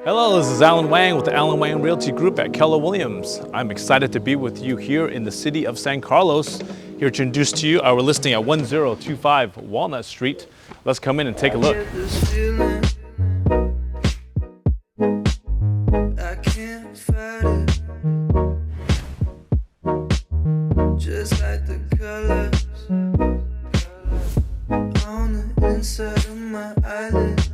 Hello, this is Alan Wang with the Alan Wang Realty Group at Keller Williams. I'm excited to be with you here in the city of San Carlos, here to introduce to you our listing at 1025 Walnut Street. Let's come in and take a look. I can't fight it. Just like the colors on the inside of my eyelids.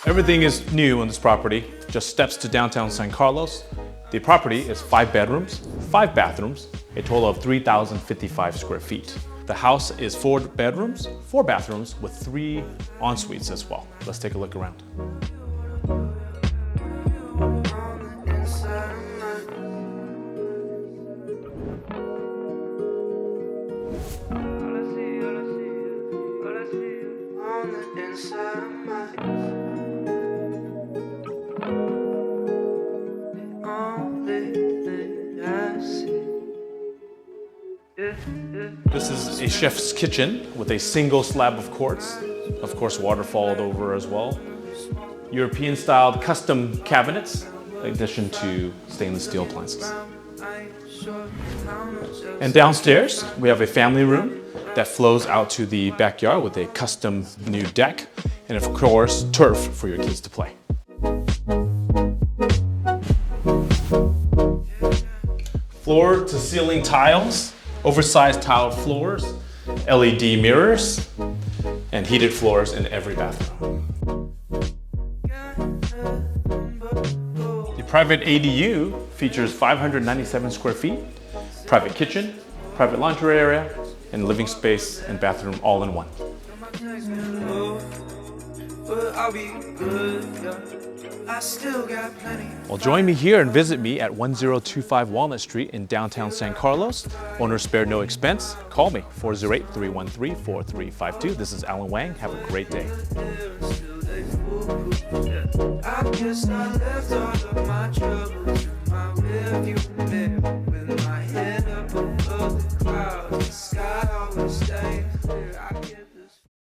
Everything is new on this property, just steps to downtown San Carlos. The property is 5 bedrooms, 5 bathrooms, a total of 3,055 square feet. The house is 4 bedrooms, 4 bathrooms with 3 en-suites as well. Let's take a look around. This is a chef's kitchen with a single slab of quartz. Of course, waterfalled over as well. European-styled custom cabinets, in addition to stainless steel appliances. And downstairs, we have a family room that flows out to the backyard with a custom new deck, and of course, turf for your kids to play. Floor to ceiling tiles, oversized tiled floors, LED mirrors, and heated floors in every bathroom. The private ADU features 597 square feet, private kitchen, private laundry area, and living space and bathroom all in one. Well, join me here and visit me at 1025 Walnut Street in downtown San Carlos. Owners spare no expense. Call me, 408-313-4352. This is Alan Wang. Have a great day. I guess I left all of my troubles in my way.